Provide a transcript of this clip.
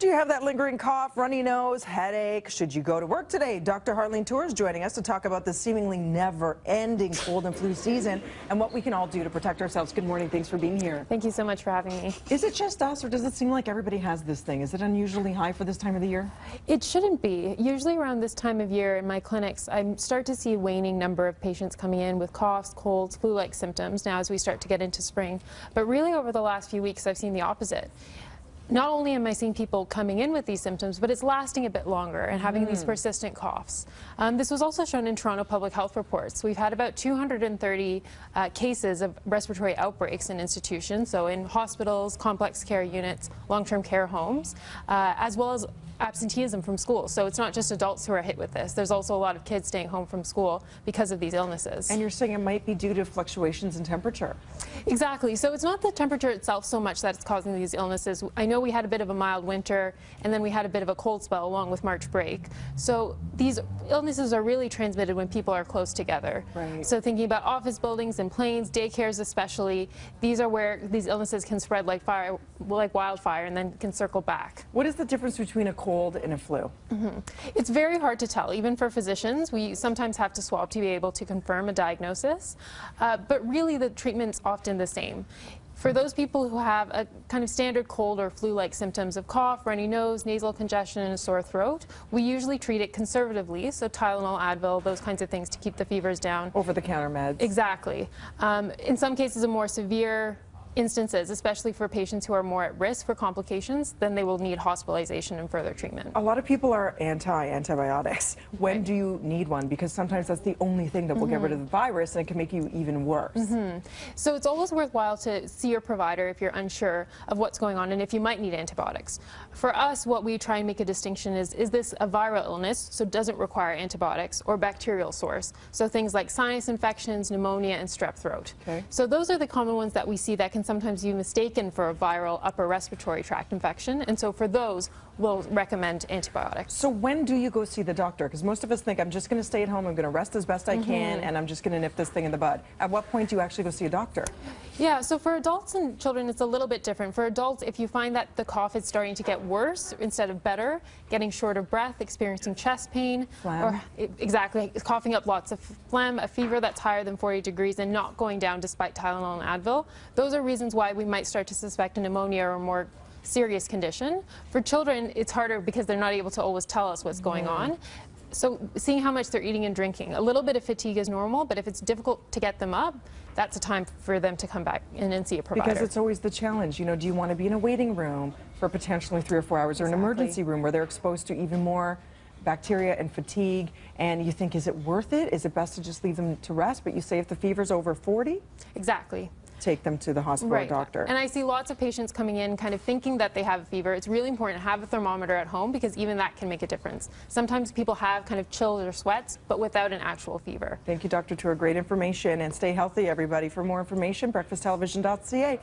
Do you have that lingering cough, runny nose, headache? Should you go to work today? Dr. Harleen Toor is joining us to talk about the seemingly never-ending cold and flu season and what we can all do to protect ourselves. Good morning. Thanks for being here. Thank you so much for having me. Is it just us, or does it seem like everybody has this thing? Is it unusually high for this time of the year? It shouldn't be. Usually around this time of year in my clinics, I start to see a waning number of patients coming in with coughs, colds, flu-like symptoms now as we start to get into spring. But really over the last few weeks, I've seen the opposite. Not only am I seeing people coming in with these symptoms, but it's lasting a bit longer and having these persistent coughs. This was also shown in Toronto Public Health reports. We've had about 230 cases of respiratory outbreaks in institutions, so in hospitals, complex care units, long-term care homes, as well as absenteeism from school. So it's not just adults who are hit with this. There's also a lot of kids staying home from school because of these illnesses. And you're saying it might be due to fluctuations in temperature. Exactly. So it's not the temperature itself so much that's causing these illnesses. I know we had a bit of a mild winter, and then we had a bit of a cold spell along with March break. So these illnesses are really transmitted when people are close together. Right. So thinking about office buildings and planes, daycares especially, these are where these illnesses can spread like fire, like wildfire, and then can circle back. What is the difference between a cold and a flu? It's very hard to tell, even for physicians. We sometimes have to swab to be able to confirm a diagnosis, but really the treatment's often the same. For those people who have a kind of standard cold or flu-like symptoms of cough, runny nose, nasal congestion, and a sore throat, we usually treat it conservatively, so Tylenol, Advil, those kinds of things to keep the fevers down. Over-the-counter meds. Exactly. In some cases, a more severe instances, especially for patients who are more at risk for complications, then they will need hospitalization and further treatment. A lot of people are anti-antibiotics. When do you need one? Because sometimes that's the only thing that will get rid of the virus, and it can make you even worse. So it's always worthwhile to see your provider if you're unsure of what's going on and if you might need antibiotics. For us, what we try and make a distinction is this a viral illness, so it doesn't require antibiotics, or bacterial source, so things like sinus infections, pneumonia, and strep throat. Okay. So those are the common ones that we see that can sometimes be mistaken for a viral upper respiratory tract infection, and so for those we'll recommend antibiotics. So when do you go see the doctor? Because most of us think, I'm just going to stay at home, I'm going to rest as best I can, and I'm just going to nip this thing in the bud. At what point do you actually go see a doctor? Yeah, so for adults and children it's a little bit different. For adults, if you find that the cough is starting to get worse instead of better, getting short of breath, experiencing chest pain, phlegm. Exactly, coughing up lots of phlegm, a fever that's higher than 40 degrees and not going down despite Tylenol and Advil, those are reasons why we might start to suspect a pneumonia or more serious condition. For children, it's harder because they're not able to always tell us what's going on. So seeing how much they're eating and drinking. A little bit of fatigue is normal, but if it's difficult to get them up, that's a time for them to come back in and see a provider. Because it's always the challenge, you know, do you want to be in a waiting room for potentially 3 or 4 hours, or an emergency room where they're exposed to even more bacteria and fatigue, and you think, is it worth it? Is it best to just leave them to rest? But you say if the fever's over 40? Exactly. Take them to the hospital doctor. And I see lots of patients coming in kind of thinking that they have a fever. It's really important to have a thermometer at home because even that can make a difference. Sometimes people have kind of chills or sweats, but without an actual fever. Thank you, Dr. Toor. Great information, and stay healthy, everybody. For more information, breakfasttelevision.ca.